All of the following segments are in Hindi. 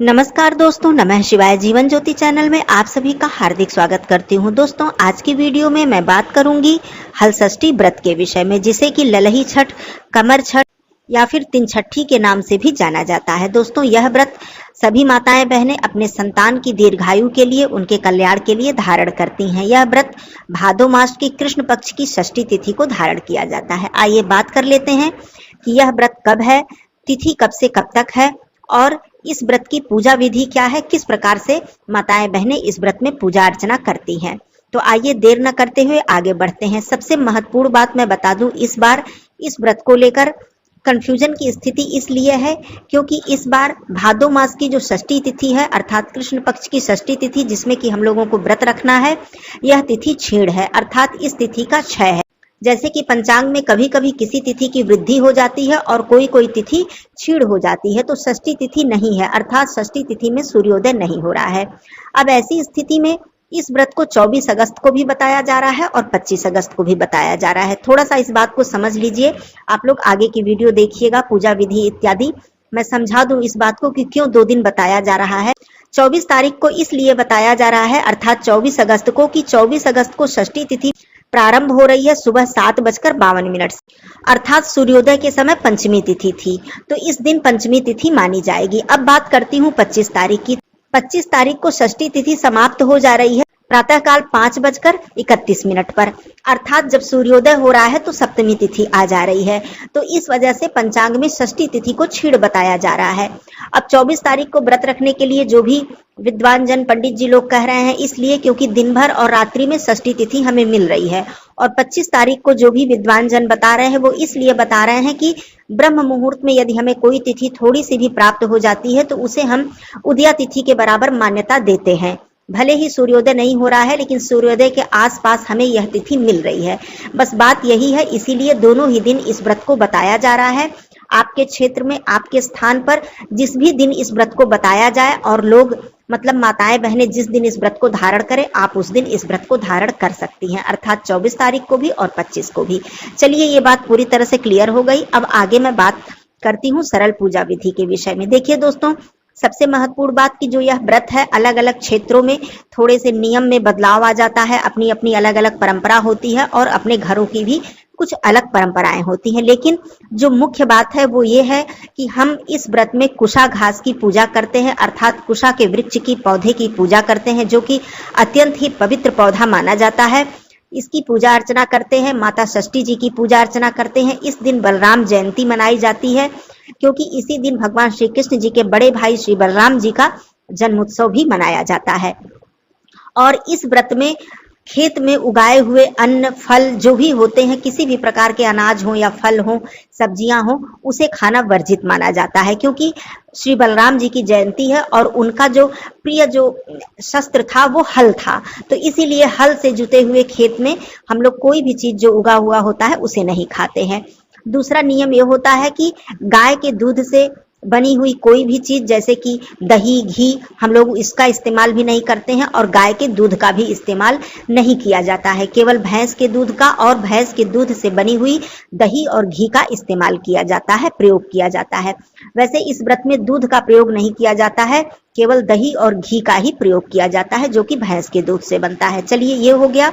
नमस्कार दोस्तों, नमः शिवाय। जीवन ज्योति चैनल में आप सभी का हार्दिक स्वागत करती हूं। दोस्तों, आज की वीडियो में मैं बात करूंगी हलषष्ठी व्रत के विषय में, जिसे कि ललही छठ, कमर छठ या फिर तीन छठी के नाम से भी जाना जाता है। दोस्तों, यह व्रत सभी माताएं बहनें अपने संतान की दीर्घायु के लिए, उनके कल्याण के लिए धारण करती हैं। यह व्रत भादो मास की कृष्ण पक्ष की षष्ठी तिथि को धारण किया जाता है। आइए बात कर लेते हैं कि यह व्रत कब है, तिथि कब से कब तक है और इस व्रत की पूजा विधि क्या है, किस प्रकार से माताएं बहनें इस व्रत में पूजा अर्चना करती हैं। तो आइए देर न करते हुए आगे बढ़ते हैं। सबसे महत्वपूर्ण बात मैं बता दूं, इस बार इस व्रत को लेकर कंफ्यूजन की स्थिति इसलिए है क्योंकि इस बार भादो मास की जो षष्ठी तिथि है, अर्थात कृष्ण पक्ष की षष्ठी तिथि जिसमें कि हम लोगों को व्रत रखना है, यह तिथि छेड़ है, अर्थात इस तिथि का क्षय है। जैसे कि पंचांग में कभी कभी किसी तिथि की वृद्धि हो जाती है और कोई कोई तिथि क्षीण हो जाती है, तो षष्ठी तिथि नहीं है, अर्थात षष्ठी तिथि में सूर्योदय नहीं हो रहा है। अब ऐसी स्थिति में इस व्रत को 24 अगस्त को भी बताया जा रहा है और 25 अगस्त को भी बताया जा रहा है। थोड़ा सा इस बात को समझ लीजिए, आप लोग आगे की वीडियो देखिएगा, पूजा विधि इत्यादि मैं समझा दूं इस बात को कि क्यों 2 दिन बताया जा रहा है। 24 तारीख को इसलिए बताया जा रहा है, अर्थात 24 अगस्त को, कि 24 अगस्त को षष्ठी तिथि प्रारंभ हो रही है सुबह 7:52 से, अर्थात सूर्योदय के समय पंचमी तिथि थी, तो इस दिन पंचमी तिथि मानी जाएगी। अब बात करती हूँ 25 तारीख की। 25 तारीख को षष्ठी तिथि समाप्त हो जा रही है प्रातःकाल 5:31 पर, अर्थात जब सूर्योदय हो रहा है तो सप्तमी तिथि आ जा रही है, तो इस वजह से पंचांग में षष्ठी तिथि को छीड़ बताया जा रहा है। अब 24 तारीख को व्रत रखने के लिए जो भी विद्वान जन पंडित जी लोग कह रहे हैं, इसलिए क्योंकि दिन भर और रात्रि में षष्ठी तिथि हमें मिल रही है, और 25 तारीख को जो भी विद्वान जन बता रहे हैं वो इसलिए बता रहे हैं कि ब्रह्म मुहूर्त में यदि हमें कोई तिथि थोड़ी सी भी प्राप्त हो जाती है तो उसे हम उदया तिथि के बराबर मान्यता देते हैं। भले ही सूर्योदय नहीं हो रहा है, लेकिन सूर्योदय के आसपास हमें यह तिथि मिल रही है। बस बात यही है, इसीलिए दोनों ही दिन इस व्रत को बताया जा रहा है। आपके क्षेत्र में, आपके स्थान पर जिस भी दिन इस व्रत को बताया जाए और लोग मतलब माताएं बहनें जिस दिन इस व्रत को धारण करें, आप उस दिन इस व्रत को धारण कर सकती हैं, अर्थात 24 तारीख को भी और 25 को भी। चलिए, ये बात पूरी तरह से क्लियर हो गई। अब आगे मैं बात करती हूँ सरल पूजा विधि के विषय में। देखिए दोस्तों, सबसे महत्वपूर्ण बात कि जो यह व्रत है, अलग अलग क्षेत्रों में थोड़े से नियम में बदलाव आ जाता है, अपनी अपनी अलग अलग परंपरा होती है और अपने घरों की भी कुछ अलग परंपराएं होती हैं, लेकिन जो मुख्य बात है वो ये है कि हम इस व्रत में कुशा घास की पूजा करते हैं, अर्थात कुशा के वृक्ष की, पौधे की पूजा करते हैं, जो कि अत्यंत ही पवित्र पौधा माना जाता है। इसकी पूजा अर्चना करते हैं, माता षष्ठी जी की पूजा अर्चना करते हैं। इस दिन बलराम जयंती मनाई जाती है, क्योंकि इसी दिन भगवान श्री कृष्ण जी के बड़े भाई श्री बलराम जी का जन्मोत्सव भी मनाया जाता है। और इस व्रत में खेत में उगाए हुए अन्न, फल जो भी होते हैं, किसी भी प्रकार के अनाज हो या फल हो, सब्जियां हो, उसे खाना वर्जित माना जाता है, क्योंकि श्री बलराम जी की जयंती है और उनका जो प्रिय जो शस्त्र था वो हल था, तो इसीलिए हल से जुते हुए खेत में हम लोग कोई भी चीज जो उगा हुआ होता है उसे नहीं खाते हैं। दूसरा नियम ये होता है कि गाय के दूध से बनी हुई कोई भी चीज, जैसे कि दही, घी, हम लोग इसका इस्तेमाल भी नहीं करते हैं और गाय के दूध का भी इस्तेमाल नहीं किया जाता है। केवल भैंस के दूध का और भैंस के दूध से बनी हुई दही और घी का इस्तेमाल किया जाता है, प्रयोग किया जाता है। वैसे इस व्रत में दूध का प्रयोग नहीं किया जाता है, केवल दही और घी का ही प्रयोग किया जाता है, जो कि भैंस के दूध से बनता है। चलिए, ये हो गया।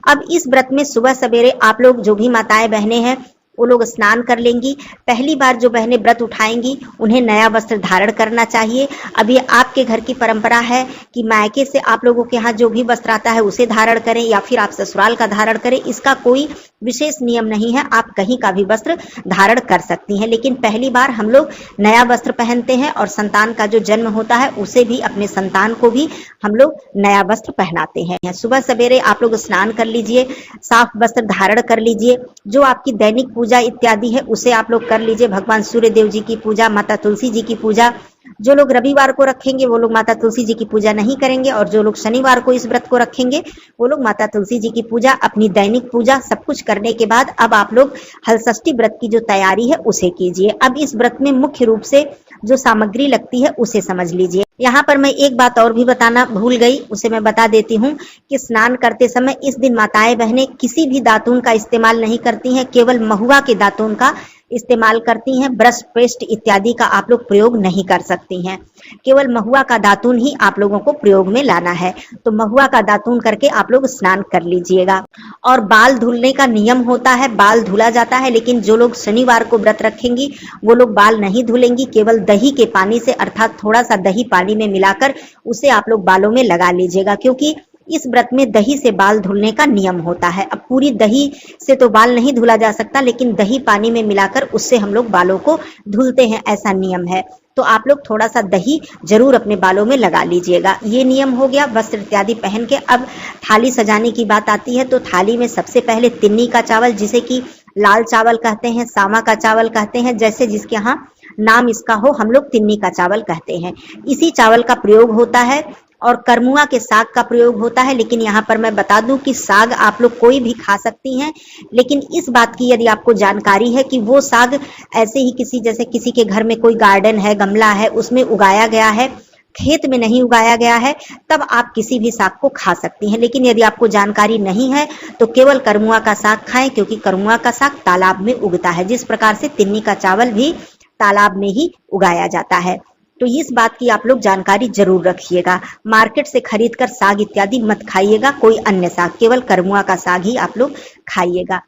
अब इस व्रत में सुबह सवेरे आप लोग जो भी माताएं बहनें हैं वो लोग स्नान कर लेंगी। पहली बार जो बहनें व्रत उठाएंगी उन्हें नया वस्त्र धारण करना चाहिए। अब ये आपके घर की परंपरा है कि मायके से आप लोगों के यहाँ जो भी वस्त्र आता है उसे धारण करें या फिर आप ससुराल का धारण करें, इसका कोई विशेष नियम नहीं है, आप कहीं का भी वस्त्र धारण कर सकती हैं। लेकिन पहली बार हम लोग नया वस्त्र पहनते हैं और संतान का जो जन्म होता है उसे भी, अपने संतान को भी हम लोग नया वस्त्र पहनाते हैं। सुबह सवेरे आप लोग स्नान कर लीजिए, साफ वस्त्र धारण कर लीजिए, जो आपकी दैनिक पूजा इत्यादि है उसे आप लोग कर लीजिए। भगवान सूर्य देव जी की पूजा, माता तुलसी जी की पूजा, जो लोग रविवार को रखेंगे वो लोग माता तुलसी जी की पूजा नहीं करेंगे, और जो लोग शनिवार को इस व्रत को रखेंगे वो लोग माता तुलसी जी की पूजा, अपनी दैनिक पूजा सब कुछ करने के बाद अब आप लोग हलषष्ठी व्रत की जो तैयारी है उसे कीजिए। अब इस व्रत में मुख्य रूप से जो सामग्री लगती है उसे समझ लीजिए। यहाँ पर मैं एक बात और भी बताना भूल गई, उसे मैं बता देती हूँ कि स्नान करते समय इस दिन माताएं बहनें किसी भी दातून का इस्तेमाल नहीं करती हैं, केवल महुआ के दातून का इस्तेमाल करती हैं। ब्रश, पेस्ट इत्यादि का आप लोग प्रयोग नहीं कर सकती हैं। केवल महुआ का दातून ही आप लोगों को प्रयोग में लाना है। तो महुआ का दातून करके आप लोग स्नान कर लीजिएगा। और बाल धुलने का नियम होता है, बाल धुला जाता है, लेकिन जो लोग शनिवार को व्रत रखेंगी वो लोग बाल नहीं धुलेंगी। केवल दही के पानी से, अर्थात थोड़ा सा दही पानी में मिलाकर उसे आप लोग बालों में लगा लीजिएगा, क्योंकि इस व्रत में दही से बाल धुलने का नियम होता है। अब पूरी दही से तो बाल नहीं धुला जा सकता, लेकिन दही पानी में मिलाकर उससे हम लोग बालों को धुलते हैं, ऐसा नियम है। तो आप लोग थोड़ा सा दही जरूर अपने बालों में लगा लीजिएगा। ये नियम हो गया वस्त्र इत्यादि पहन के। अब थाली सजाने की बात आती है, तो थाली में सबसे पहले तिन्नी का चावल, जिसे कि लाल चावल कहते हैं, सामा का चावल कहते हैं, जैसे जिसके यहाँ नाम इसका हो, हम लोग तिन्नी का चावल कहते हैं। इसी चावल का प्रयोग होता है। और करमुआ के साग का प्रयोग होता है, लेकिन यहाँ पर मैं बता दूं कि साग आप लोग कोई भी खा सकती हैं, लेकिन इस बात की यदि आपको जानकारी है कि वो साग ऐसे ही जैसे किसी के घर में कोई गार्डन है, गमला है, उसमें उगाया गया है, खेत में नहीं उगाया गया है, तब आप किसी भी साग को खा सकती हैं। लेकिन यदि आपको जानकारी नहीं है तो केवल करमुआ का साग खाएं, क्योंकि करमुआ का साग तालाब में उगता है, जिस प्रकार से तिन्नी का चावल भी तालाब में ही उगाया जाता है। तो इस बात की आप लोग जानकारी जरूर रखिएगा। मार्केट से खरीदकर साग इत्यादि मत खाइएगा, कोई अन्य साग, केवल करमुआ का साग ही आप लोग खाइएगा।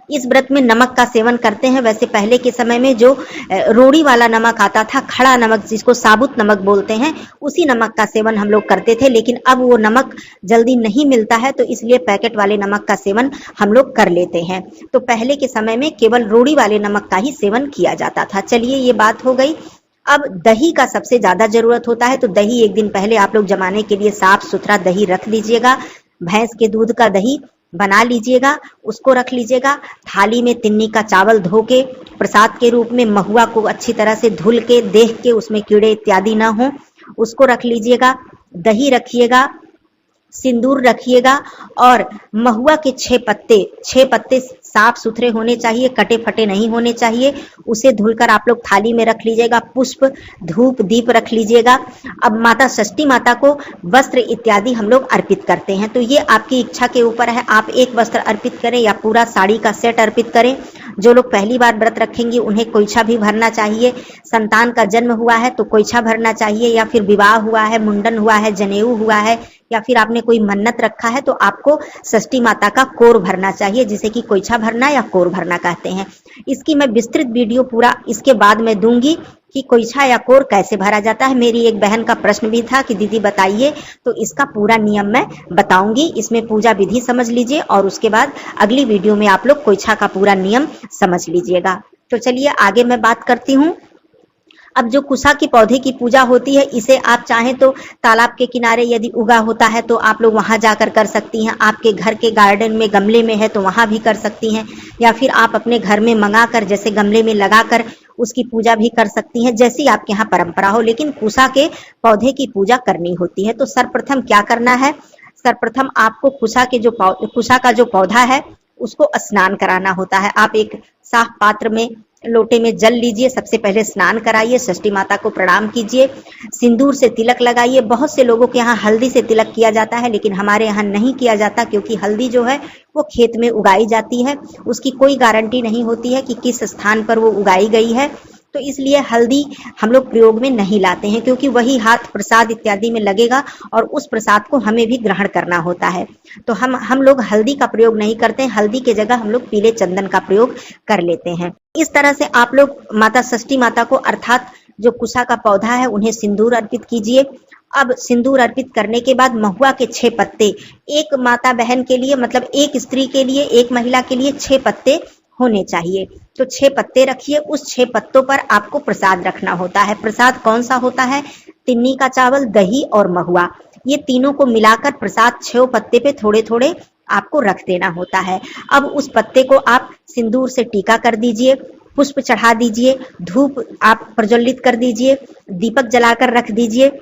इस व्रत में नमक का सेवन करते हैं। वैसे पहले के समय में जो रोड़ी वाला नमक आता था, खड़ा नमक जिसको साबुत नमक बोलते हैं, उसी नमक का सेवन हम लोग करते थे, लेकिन अब वो नमक जल्दी नहीं मिलता है, तो इसलिए पैकेट वाले नमक का सेवन हम लोग कर लेते हैं। तो पहले के समय में केवल रोड़ी वाले नमक का ही सेवन किया जाता था। चलिए, ये बात हो गई। अब दही का सबसे ज्यादा जरूरत होता है, तो दही एक दिन पहले आप लोग जमाने के लिए साफ सुथरा दही रख लीजिएगा। भैंस के दूध का दही बना लीजिएगा, उसको रख लीजिएगा। थाली में तिन्नी का चावल धो के प्रसाद के रूप में, महुआ को अच्छी तरह से धुल के, देख के उसमें कीड़े इत्यादि ना हो, उसको रख लीजिएगा। दही रखिएगा, सिंदूर रखिएगा, और महुआ के 6 पत्ते साफ सुथरे होने चाहिए, कटे फटे नहीं होने चाहिए। उसे धुलकर आप लोग थाली में रख लीजिएगा। पुष्प, धूप, दीप रख लीजिएगा। अब माता षष्ठी माता को वस्त्र इत्यादि हम लोग अर्पित करते हैं, तो ये आपकी इच्छा के ऊपर है, आप एक वस्त्र अर्पित करें या पूरा साड़ी का सेट अर्पित करें। जो लोग पहली बार व्रत रखेंगे उन्हें कोइछा भी भरना चाहिए। संतान का जन्म हुआ है तो कोइछा भरना चाहिए, या फिर विवाह हुआ है, मुंडन हुआ है, जनेऊ हुआ है, या फिर आपने कोई मन्नत रखा है, तो आपको षष्ठी माता का कोर भरना चाहिए, जिसे कि कोइछा भरना या कोर भरना कहते हैं। इसकी मैं विस्तृत वीडियो पूरा इसके बाद में दूंगी कि कोइछा या कोर कैसे भरा जाता है। मेरी एक बहन का प्रश्न भी था कि दीदी बताइए, तो इसका पूरा नियम मैं बताऊंगी। इसमें पूजा विधि समझ लीजिए, और उसके बाद अगली वीडियो में आप लोग कोइछा का पूरा नियम समझ लीजिएगा। तो चलिए आगे मैं बात करती हूँ। अब जो कुसा के पौधे की पूजा होती है, इसे आप चाहें तो तालाब के किनारे यदि उगा होता है तो आप लोग वहां जाकर कर सकती हैं। आपके घर के गार्डन में गमले में है तो वहां भी कर सकती हैं, या फिर आप अपने घर में मंगाकर, जैसे गमले में लगाकर उसकी पूजा भी कर सकती हैं, जैसी आपके यहाँ परंपरा हो। लेकिन कुसा के पौधे की पूजा करनी होती है। तो सर्वप्रथम क्या करना है, सर्वप्रथम आपको कुसा का जो पौधा है उसको स्नान कराना होता है। आप एक साफ पात्र में, लोटे में जल लीजिए, सबसे पहले स्नान कराइए, षष्ठी माता को प्रणाम कीजिए, सिंदूर से तिलक लगाइए। बहुत से लोगों के यहाँ हल्दी से तिलक किया जाता है, लेकिन हमारे यहाँ नहीं किया जाता, क्योंकि हल्दी जो है वो खेत में उगाई जाती है, उसकी कोई गारंटी नहीं होती है कि किस स्थान पर वो उगाई गई है। तो इसलिए हल्दी हम लोग प्रयोग में नहीं लाते हैं, क्योंकि वही हाथ प्रसाद इत्यादि में लगेगा और उस प्रसाद को हमें भी ग्रहण करना होता है। तो हम लोग हल्दी का प्रयोग नहीं करते हैं। हल्दी के जगह हम लोग पीले चंदन का प्रयोग कर लेते हैं। इस तरह से आप लोग माता षष्ठी माता को, अर्थात जो कुसा का पौधा है, उन्हें सिंदूर अर्पित कीजिए। अब सिंदूर अर्पित करने के बाद महुआ के 6 पत्ते, एक माता बहन के लिए, मतलब एक स्त्री के लिए, एक महिला के लिए 6 पत्ते होने चाहिए। तो 6 पत्ते रखिए। उस 6 पत्तों पर आपको प्रसाद रखना होता है। प्रसाद कौन सा होता है, तिन्नी का चावल, दही और महुआ, ये तीनों को मिलाकर प्रसाद 6 पत्ते पे थोड़े थोड़े आपको रख देना होता है। अब उस पत्ते को आप सिंदूर से टीका कर दीजिए, पुष्प चढ़ा दीजिए, धूप आप प्रज्वलित कर दीजिए, दीपक जलाकर रख दीजिए,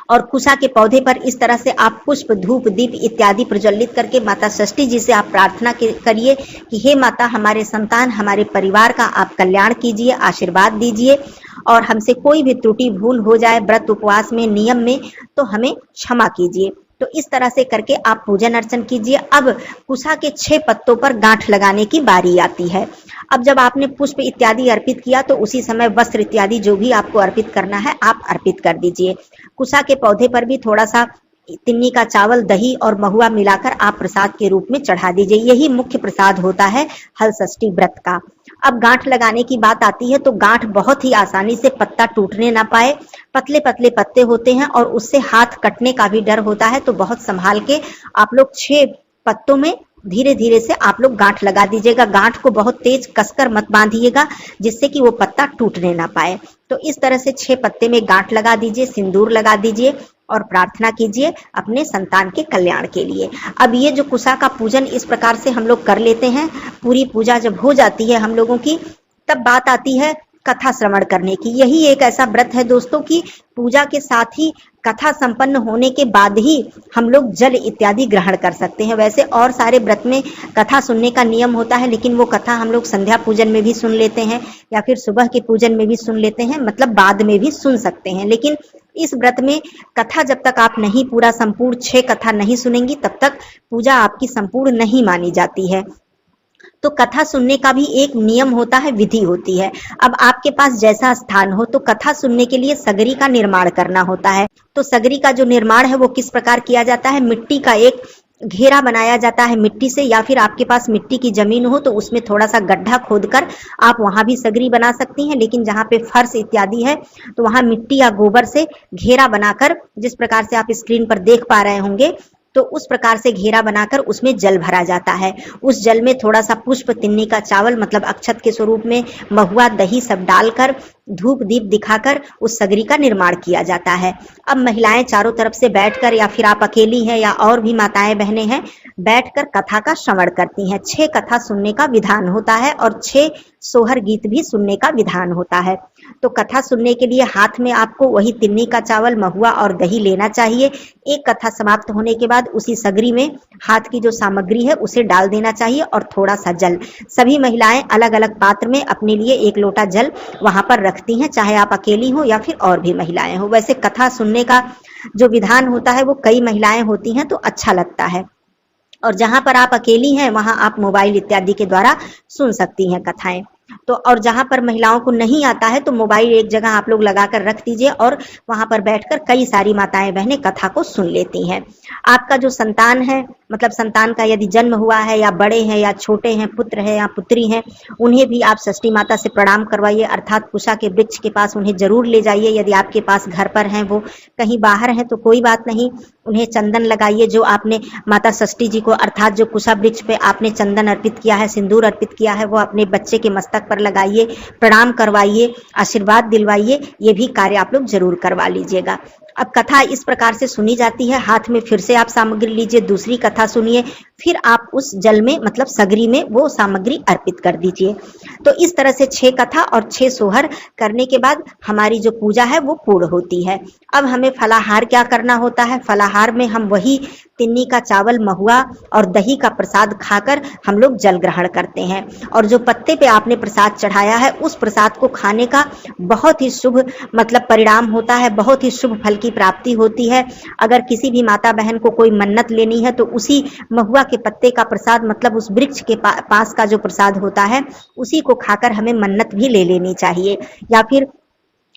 और कुसा के पौधे पर इस तरह से आप पुष्प, धूप, दीप इत्यादि प्रज्वलित करके माता षष्ठी जी से आप प्रार्थना करिए कि हे माता, हमारे संतान, हमारे परिवार का आप कल्याण कीजिए, आशीर्वाद दीजिए। और हमसे कोई भी त्रुटि भूल हो जाए व्रत उपवास में, नियम में, तो हमें क्षमा कीजिए। तो इस तरह से करके आप पूजन अर्चन कीजिए। अब कुशा के 6 पत्तों पर गांठ लगाने की बारी आती है। अब जब आपने पुष्प इत्यादि अर्पित किया तो उसी समय वस्त्र इत्यादि जो भी आपको अर्पित करना है आप अर्पित कर दीजिए। कुशा के पौधे पर भी थोड़ा सा तिन्नी का चावल, दही और महुआ मिलाकर आप प्रसाद के रूप में चढ़ा दीजिए। यही मुख्य प्रसाद होता है हल षष्ठी व्रत का। अब गांठ लगाने की बात आती है तो गांठ बहुत ही आसानी से पत्ता टूटने ना पाए, पतले पतले पत्ते होते हैं और उससे हाथ कटने का भी डर होता है, तो बहुत संभाल के आप लोग 6 पत्तों में धीरे धीरे से आप लोग गांठ लगा दीजिएगा। गांठ को बहुत तेज कसकर मत बांधिएगा जिससे कि वो पत्ता टूटने ना पाए। तो इस तरह से 6 पत्ते में गांठ लगा दीजिए, सिंदूर लगा दीजिए और प्रार्थना कीजिए अपने संतान के कल्याण के लिए। अब ये जो कुशा का पूजन इस प्रकार से हम लोग कर लेते हैं, पूरी पूजा जब हो जाती है हम लोगों की, तब बात आती है कथा श्रवण करने की। यही एक ऐसा व्रत है दोस्तों कि पूजा के साथ ही कथा संपन्न होने के बाद ही हम लोग जल इत्यादि ग्रहण कर सकते हैं। वैसे और सारे व्रत में कथा सुनने का नियम होता है, लेकिन वो कथा हम लोग संध्या पूजन में भी सुन लेते हैं या फिर सुबह के पूजन में भी सुन लेते हैं, मतलब बाद में भी सुन सकते हैं। लेकिन इस व्रत में कथा जब तक आप नहीं पूरा संपूर्ण 6 कथा नहीं सुनेंगी तब तक पूजा आपकी संपूर्ण नहीं मानी जाती है। तो कथा सुनने का भी एक नियम होता है, विधि होती है। अब आपके पास जैसा स्थान हो तो कथा सुनने के लिए सगरी का निर्माण करना होता है। तो सगरी का जो निर्माण है वो किस प्रकार किया जाता है, मिट्टी का एक घेरा बनाया जाता है मिट्टी से, या फिर आपके पास मिट्टी की जमीन हो तो उसमें थोड़ा सा गड्ढा खोदकर आप वहां भी सगरी बना सकती हैं। लेकिन जहां पे फर्श इत्यादि है तो वहां मिट्टी या गोबर से घेरा बनाकर, जिस प्रकार से आप स्क्रीन पर देख पा रहे होंगे, तो उस प्रकार से घेरा बनाकर उसमें जल भरा जाता है। उस जल में थोड़ा सा पुष्प, तिन्नी का चावल मतलब अक्षत के स्वरूप में, महुआ, दही सब डालकर धूप दीप दिखाकर उस सगरी का निर्माण किया जाता है। अब महिलाएं चारों तरफ से बैठकर, या फिर आप अकेली हैं या और भी माताएं बहनें हैं, बैठकर कथा का श्रवण करती हैं। 6 कथा सुनने का विधान होता है और 6 सोहर गीत भी सुनने का विधान होता है। तो कथा सुनने के लिए हाथ में आपको वही तिन्नी का चावल, महुआ और दही लेना चाहिए। एक कथा समाप्त होने के बाद उसी सगरी में हाथ की जो सामग्री है उसे डाल देना चाहिए और थोड़ा सा जल। सभी महिलाएं अलग अलग पात्र में अपने लिए 1 लोटा जल वहां पर रखती हैं, चाहे आप अकेली हो या फिर और भी महिलाएं हो। वैसे कथा सुनने का जो विधान होता है वो कई महिलाएं होती हैं तो अच्छा लगता है, और जहां पर आप अकेली हैं वहां आप मोबाइल इत्यादि के द्वारा सुन सकती हैं कथाएं। तो और जहां पर महिलाओं को नहीं आता है तो मोबाइल एक जगह आप लोग लगाकर रख दीजिए और वहां पर बैठकर कई सारी माताएं बहनें कथा को सुन लेती हैं। आपका जो संतान है, मतलब संतान का यदि जन्म हुआ है, या बड़े हैं या छोटे हैं, पुत्र है या पुत्री हैं, उन्हें भी आप षष्ठी माता से प्रणाम करवाइए, अर्थात कुशा के वृक्ष के पास उन्हें जरूर ले जाइए। यदि आपके पास घर पर हैं, वो कहीं बाहर हैं तो कोई बात नहीं, उन्हें चंदन लगाइए। जो आपने माता षष्ठी जी को, अर्थात जो कुशा वृक्ष पे आपने चंदन अर्पित किया है, सिंदूर अर्पित किया है, वो अपने बच्चे के मस्तक पर लगाइए, प्रणाम करवाइए, आशीर्वाद दिलवाइए। ये भी कार्य आप लोग जरूर करवा लीजिएगा। अब कथा इस प्रकार से सुनी जाती है, हाथ में फिर से आप सामग्री लीजिए, दूसरी कथा सुनिए, फिर आप उस जल में मतलब सगरी में वो सामग्री अर्पित कर दीजिए। तो इस तरह से 6 कथा और 6 सोहर करने के बाद हमारी जो पूजा है वो पूर्ण होती है। अब हमें फलाहार क्या करना होता है, फलाहार में हम वही तिन्नी का चावल, महुआ और दही का प्रसाद खाकर हम लोग जल ग्रहण करते हैं। और जो पत्ते पे आपने प्रसाद चढ़ाया है उस प्रसाद को खाने का बहुत ही शुभ मतलब परिणाम होता है, बहुत ही शुभ फल की प्राप्ति होती है। अगर किसी भी माता बहन को कोई मन्नत लेनी है तो उसी महुआ के पत्ते का प्रसाद मतलब उस वृक्ष के पास का जो प्रसाद होता है उसी को खाकर हमें मन्नत भी ले लेनी चाहिए। या फिर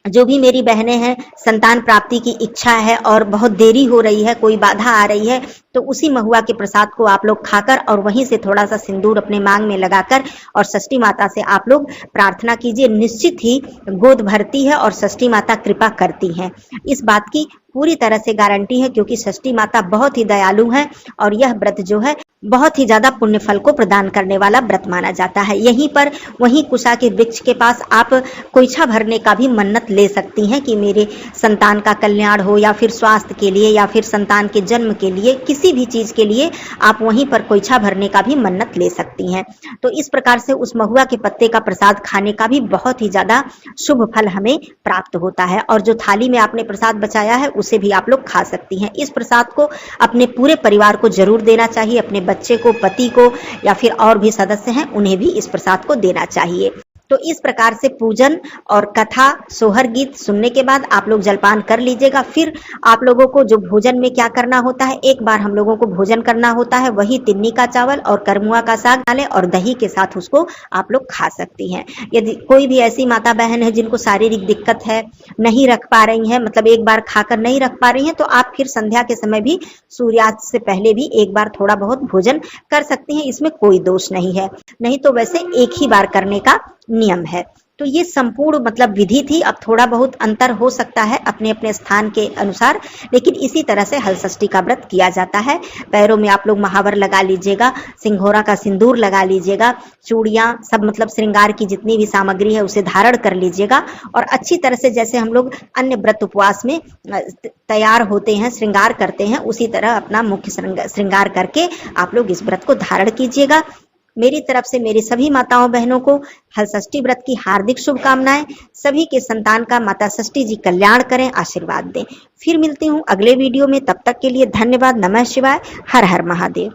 जो भी मेरी बहनें हैं, संतान प्राप्ति की इच्छा है और बहुत देरी हो रही है, कोई बाधा आ रही है, तो उसी महुआ के प्रसाद को आप लोग खाकर और वहीं से थोड़ा सा सिंदूर अपने मांग में लगाकर और षष्ठी माता से आप लोग प्रार्थना कीजिए। निश्चित ही गोद भरती है और षष्ठी माता कृपा करती हैं, इस बात की पूरी तरह से गारंटी है, क्योंकि षष्ठी माता बहुत ही दयालु है और यह व्रत जो है बहुत ही ज्यादा पुण्य फल को प्रदान करने वाला व्रत माना जाता है। यहीं पर वहीं कुशा के वृक्ष के पास आप कोइछा भरने का भी मन्नत ले सकती हैं कि मेरे संतान का कल्याण हो, या फिर स्वास्थ्य के लिए, या फिर संतान के जन्म के लिए, किसी भी चीज के लिए आप वहीं पर कोइछा भरने का भी मन्नत ले सकती हैं। तो इस प्रकार से उस महुआ के पत्ते का प्रसाद खाने का भी बहुत ही ज्यादा शुभ फल हमें प्राप्त होता है। और जो थाली में आपने प्रसाद बचाया है उसे भी आप लोग खा सकती हैं। इस प्रसाद को अपने पूरे परिवार को जरूर देना चाहिए, अपने बच्चे को, पति को, या फिर और भी सदस्य हैं उन्हें भी इस प्रसाद को देना चाहिए। तो इस प्रकार से पूजन और कथा सोहर गीत सुनने के बाद आप लोग जलपान कर लीजिएगा। फिर आप लोगों को जो भोजन में क्या करना होता है, एक बार हम लोगों को भोजन करना होता है, वही तिन्नी का चावल और करमुआ का साग डालें और दही के साथ उसको आप लोग खा सकती हैं। यदि कोई भी ऐसी माता बहन है जिनको शारीरिक दिक्कत है, नहीं रख पा रही है, मतलब एक बार खाकर नहीं रख पा रही है, तो आप फिर संध्या के समय भी सूर्यास्त से पहले भी एक बार थोड़ा बहुत भोजन कर सकती हैं, इसमें कोई दोष नहीं है। नहीं तो वैसे एक ही बार करने का नियम है। तो ये संपूर्ण मतलब विधि थी। अब थोड़ा बहुत अंतर हो सकता है अपने अपने स्थान के अनुसार, लेकिन इसी तरह से हलषष्ठी का व्रत किया जाता है। पैरों में आप लोग महावर लगा लीजिएगा, सिंघोरा का सिंदूर लगा लीजिएगा, चूड़ियां सब मतलब श्रृंगार की जितनी भी सामग्री है उसे धारण कर लीजिएगा और अच्छी तरह से जैसे हम लोग अन्य व्रत उपवास में तैयार होते हैं, श्रृंगार करते हैं, उसी तरह अपना मुख्य श्रृंगार करके आप लोग इस व्रत को धारण कीजिएगा। मेरी तरफ से मेरी सभी माताओं बहनों को हलषष्ठी व्रत की हार्दिक शुभकामनाएं। सभी के संतान का माता षष्ठी जी कल्याण करें, आशीर्वाद दें। फिर मिलती हूँ अगले वीडियो में, तब तक के लिए धन्यवाद। नमः शिवाय, हर हर महादेव।